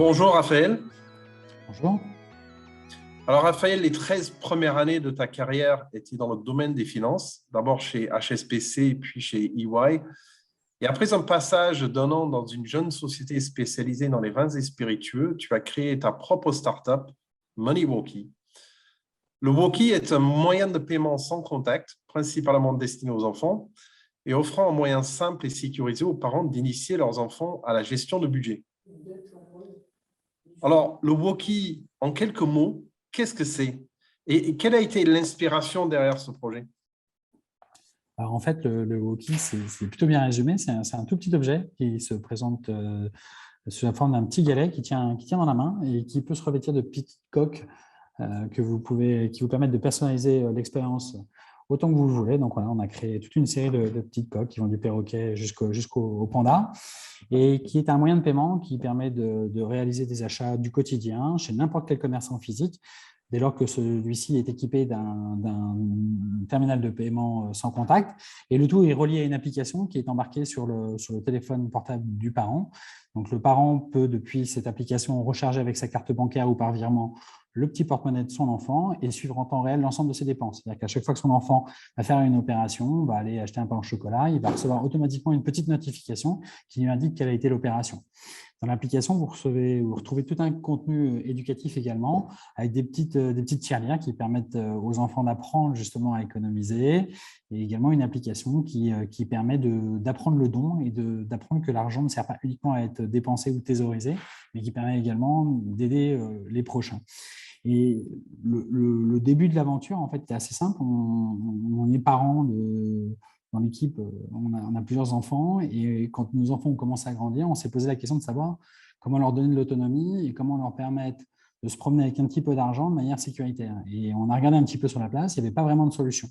Bonjour Raphaël. Bonjour. Alors Raphaël, les 13 premières années de ta carrière étaient dans le domaine des finances, d'abord chez HSBC et puis chez EY. Et après un passage d'un an dans une jeune société spécialisée dans les vins et spiritueux, tu as créé ta propre start-up, MoneyWalkie. Le Walkie est un moyen de paiement sans contact, principalement destiné aux enfants, et offrant un moyen simple et sécurisé aux parents d'initier leurs enfants à la gestion de budget. Alors, le Walkie, en quelques mots, qu'est-ce que c'est? Et quelle a été l'inspiration derrière ce projet? Alors en fait, le Walkie, c'est plutôt bien résumé. C'est un tout petit objet qui se présente sous la forme d'un petit galet qui tient dans la main et qui peut se revêtir de petites coques qui vous permettent de personnaliser l'expérience autant que vous le voulez. Donc voilà, on a créé toute une série de petites coques qui vont du perroquet jusqu'au panda et qui est un moyen de paiement qui permet de réaliser des achats du quotidien chez n'importe quel commerçant physique, dès lors que celui-ci est équipé d'un terminal de paiement sans contact. Et le tout est relié à une application qui est embarquée sur le téléphone portable du parent. Donc, le parent peut, depuis cette application, recharger avec sa carte bancaire ou par virement le petit porte-monnaie de son enfant et suivre en temps réel l'ensemble de ses dépenses. C'est-à-dire qu'à chaque fois que son enfant va faire une opération, va aller acheter un pain au chocolat, il va recevoir automatiquement une petite notification qui lui indique quelle a été l'opération. Dans l'application, vous retrouvez tout un contenu éducatif également, avec des petites tirelires qui permettent aux enfants d'apprendre justement à économiser, et également une application qui permet d'apprendre le don et d'apprendre que l'argent ne sert pas uniquement à être dépensé ou thésaurisé, mais qui permet également d'aider les prochains. Et le début de l'aventure, en fait, est assez simple. On est parents dans l'équipe, on a plusieurs enfants et quand nos enfants ont commencé à grandir, on s'est posé la question de savoir comment leur donner de l'autonomie et comment leur permettre de se promener avec un petit peu d'argent de manière sécuritaire. Et on a regardé un petit peu sur la place, il n'y avait pas vraiment de solution.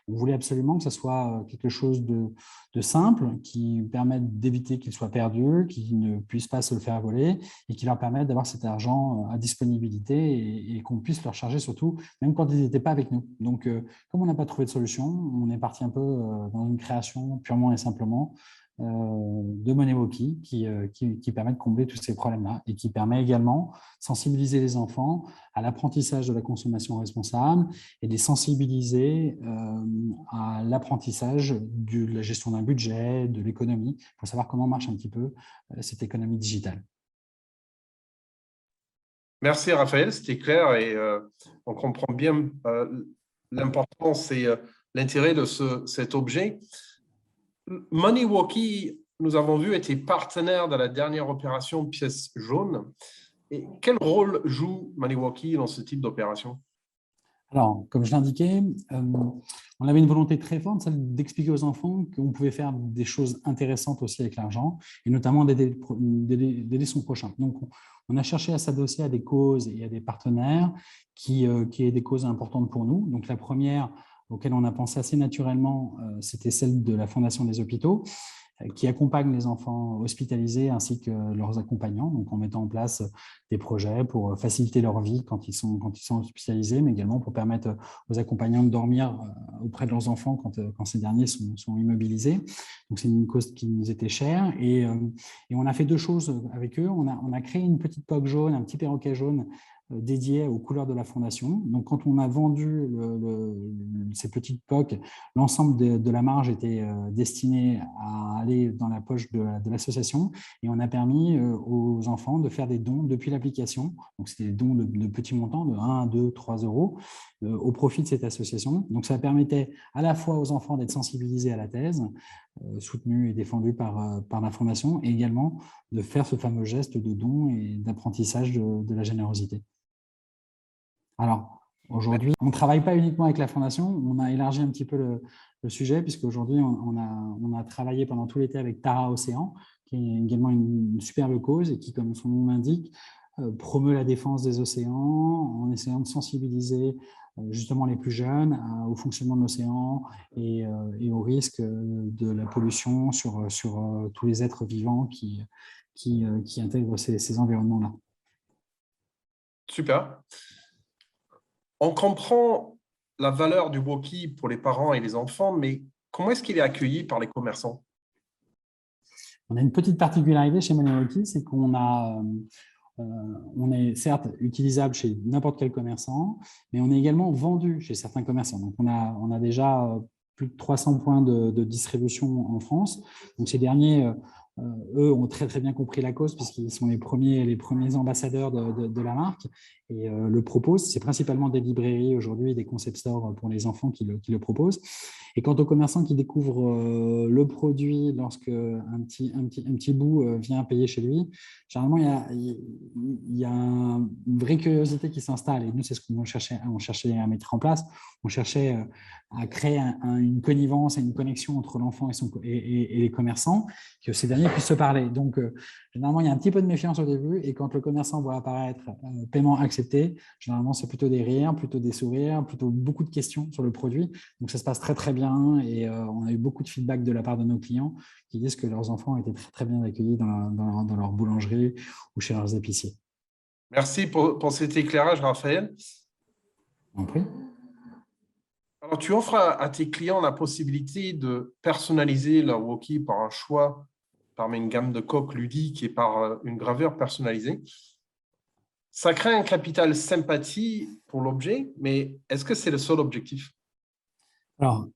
On voulait absolument que ce soit quelque chose de simple, qui permette d'éviter qu'ils soient perdus, qu'ils ne puissent pas se le faire voler et qui leur permette d'avoir cet argent à disponibilité et qu'on puisse leur charger surtout, même quand ils n'étaient pas avec nous. Donc, comme on n'a pas trouvé de solution, on est parti un peu dans une création purement et simplement de MoneyWalkie qui permet de combler tous ces problèmes-là et qui permet également de sensibiliser les enfants à l'apprentissage de la consommation responsable et de les sensibiliser à l'apprentissage de la gestion d'un budget, de l'économie, pour savoir comment marche un petit peu cette économie digitale. Merci Raphaël, c'était clair et on comprend bien l'importance et l'intérêt de cet objet. MoneyWalkie, nous avons vu, était partenaire de la dernière opération Pièce jaune. Et quel rôle joue MoneyWalkie dans ce type d'opération? Alors, comme je l'indiquais, on avait une volonté très forte, celle d'expliquer aux enfants qu'on pouvait faire des choses intéressantes aussi avec l'argent, et notamment d'aider son prochain. Donc, on a cherché à s'adosser à des causes et à des partenaires qui aient des causes importantes pour nous. Donc, la première auquel on a pensé assez naturellement, c'était celle de la Fondation des hôpitaux, qui accompagne les enfants hospitalisés ainsi que leurs accompagnants, donc en mettant en place des projets pour faciliter leur vie quand ils sont hospitalisés, mais également pour permettre aux accompagnants de dormir auprès de leurs enfants quand ces derniers sont immobilisés. Donc, c'est une cause qui nous était chère et on a fait deux choses avec eux. On a créé une petite coque jaune, un petit perroquet jaune dédié aux couleurs de la Fondation. Donc, quand on a vendu ces petites coques, l'ensemble de la marge était destiné à aller dans la poche de l'association et on a permis aux enfants de faire des dons depuis l'application. Donc, c'était des dons de petits montants, de 1, 2, 3 euros au profit de cette association. Donc, ça permettait à la fois aux enfants d'être sensibilisés à la thèse, soutenue et défendue par la Fondation, et également de faire ce fameux geste de don et d'apprentissage de la générosité. Alors, aujourd'hui, on ne travaille pas uniquement avec la Fondation, on a élargi un petit peu le sujet, puisqu'aujourd'hui, on a travaillé pendant tout l'été avec Tara Océan, qui est également une superbe cause et qui, comme son nom l'indique, promeut la défense des océans en essayant de sensibiliser justement les plus jeunes au fonctionnement de l'océan et au risque de la pollution sur tous les êtres vivants qui intègrent ces environnements-là. Super. On comprend la valeur du Walkie pour les parents et les enfants, mais comment est-ce qu'il est accueilli par les commerçants? On a une petite particularité chez MoneyWalkie, c'est qu'on a on est certes utilisable chez n'importe quel commerçant, mais on est également vendu chez certains commerçants. Donc, on a déjà plus de 300 points de distribution en France. Donc, ces derniers, eux, ont très, très bien compris la cause puisqu'ils sont les premiers ambassadeurs de la marque et le proposent. C'est principalement des librairies aujourd'hui, des concept stores pour les enfants qui le proposent. Et quant aux commerçants qui découvrent le produit lorsque un petit bout vient payer chez lui, généralement, il y a une vraie curiosité qui s'installe. Et nous, c'est ce qu'on cherchait à mettre en place. On cherchait à créer une connivence et une connexion entre l'enfant et les commerçants, que ces derniers puissent se parler. Donc, généralement, il y a un petit peu de méfiance au début. Et quand le commerçant voit apparaître paiement accepté, généralement, c'est plutôt des rires, plutôt des sourires, plutôt beaucoup de questions sur le produit. Donc, ça se passe très, très bien. Et on a eu beaucoup de feedback de la part de nos clients qui disent que leurs enfants étaient très, très bien accueillis dans leur boulangerie ou chez leurs épiciers. Merci pour cet éclairage, Raphaël. En prie. Alors, tu offres à tes clients la possibilité de personnaliser leur Woki par un choix parmi une gamme de coques ludiques et par une gravure personnalisée. Ça crée un capital sympathie pour l'objet, mais est-ce que c'est le seul objectif? Alors,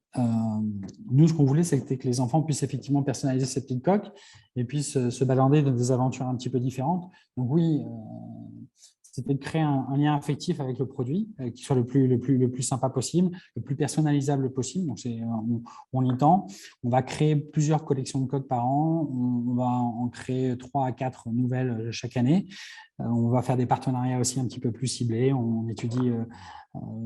nous, ce qu'on voulait, c'était que les enfants puissent effectivement personnaliser ces petites coques et puissent se balader dans des aventures un petit peu différentes. Donc oui, c'était de créer un lien affectif avec le produit qui soit le plus sympa possible, le plus personnalisable possible. Donc, on y tend. On va créer plusieurs collections de coques par an. On va en créer 3 à 4 nouvelles chaque année. On va faire des partenariats aussi un petit peu plus ciblés. On étudie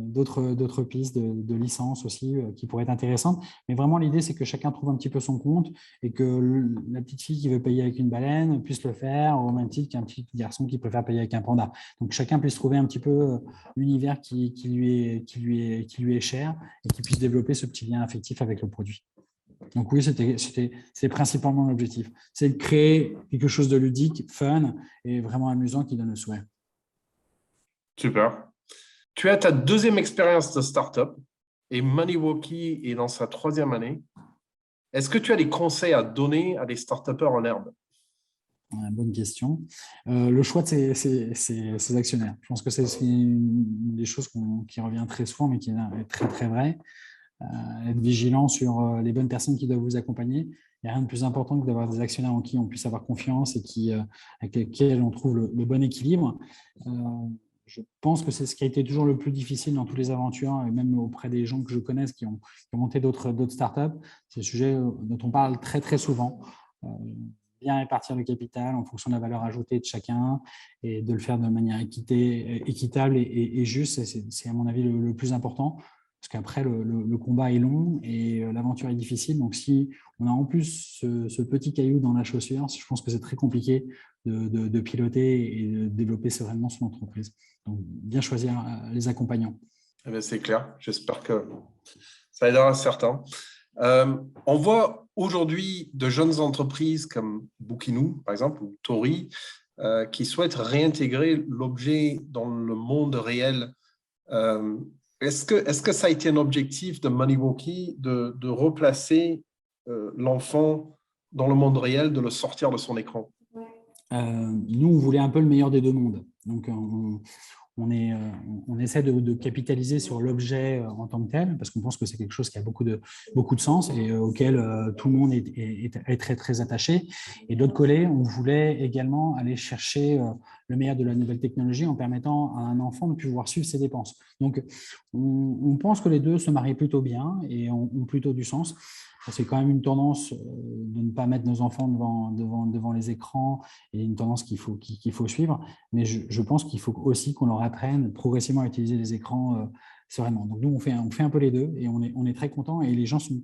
d'autres pistes de licences aussi qui pourraient être intéressantes. Mais vraiment, l'idée, c'est que chacun trouve un petit peu son compte et que la petite fille qui veut payer avec une baleine puisse le faire au même titre qu'un petit garçon qui préfère payer avec un panda. Donc, chacun puisse trouver un petit peu l'univers qui lui est cher et qui puisse développer ce petit lien affectif avec le produit. Donc oui, c'est principalement l'objectif. C'est de créer quelque chose de ludique, fun et vraiment amusant qui donne le souhait. Super. Tu as ta deuxième expérience de startup et MoneyWalkie est dans sa 3e année. Est-ce que tu as des conseils à donner à des startupeurs en herbe? Bonne question. Le choix de ses actionnaires. Je pense que c'est une des choses qui revient très souvent, mais qui est très, très vrai. Être vigilant sur les bonnes personnes qui doivent vous accompagner. Il n'y a rien de plus important que d'avoir des actionnaires en qui on puisse avoir confiance et avec lesquels on trouve le bon équilibre. Je pense que c'est ce qui a été toujours le plus difficile dans toutes les aventures, et même auprès des gens que je connaisse qui ont monté d'autres startups. C'est le sujet dont on parle très, très souvent. Bien répartir le capital en fonction de la valeur ajoutée de chacun et de le faire de manière équitable et juste. C'est à mon avis le plus important. Parce qu'après, le combat est long et l'aventure est difficile. Donc, si on a en plus ce petit caillou dans la chaussure, je pense que c'est très compliqué de piloter et de développer sereinement son entreprise. Donc, bien choisir les accompagnants. Eh bien, c'est clair. J'espère que ça aidera certains. On voit aujourd'hui de jeunes entreprises comme Bookinou, par exemple, ou Tori, qui souhaitent réintégrer l'objet dans le monde réel. Est-ce que ça a été un objectif de MoneyWalkie de replacer l'enfant dans le monde réel, de le sortir de son écran? Nous, on voulait un peu le meilleur des deux mondes. Donc, on essaie de capitaliser sur l'objet en tant que tel, parce qu'on pense que c'est quelque chose qui a beaucoup de sens et auquel tout le monde est très, très attaché. Et de l'autre côté, on voulait également aller chercher le meilleur de la nouvelle technologie en permettant à un enfant de pouvoir suivre ses dépenses. Donc, on pense que les deux se marient plutôt bien et ont plutôt du sens. C'est quand même une tendance de ne pas mettre nos enfants devant les écrans et une tendance qu'il faut suivre. Mais je pense qu'il faut aussi qu'on leur apprenne progressivement à utiliser les écrans sereinement. Donc, nous, on fait un peu les deux et on est très contents et les gens sont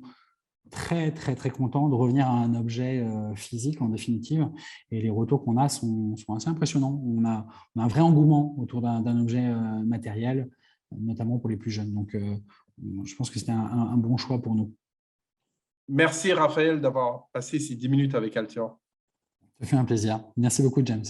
très, très, très contents de revenir à un objet physique en définitive. Et les retours qu'on a sont assez impressionnants. On a un vrai engouement autour d'un objet matériel, notamment pour les plus jeunes. Donc, je pense que c'était un bon choix pour nous. Merci Raphaël d'avoir passé ces 10 minutes avec Altior. Ça fait un plaisir. Merci beaucoup, James.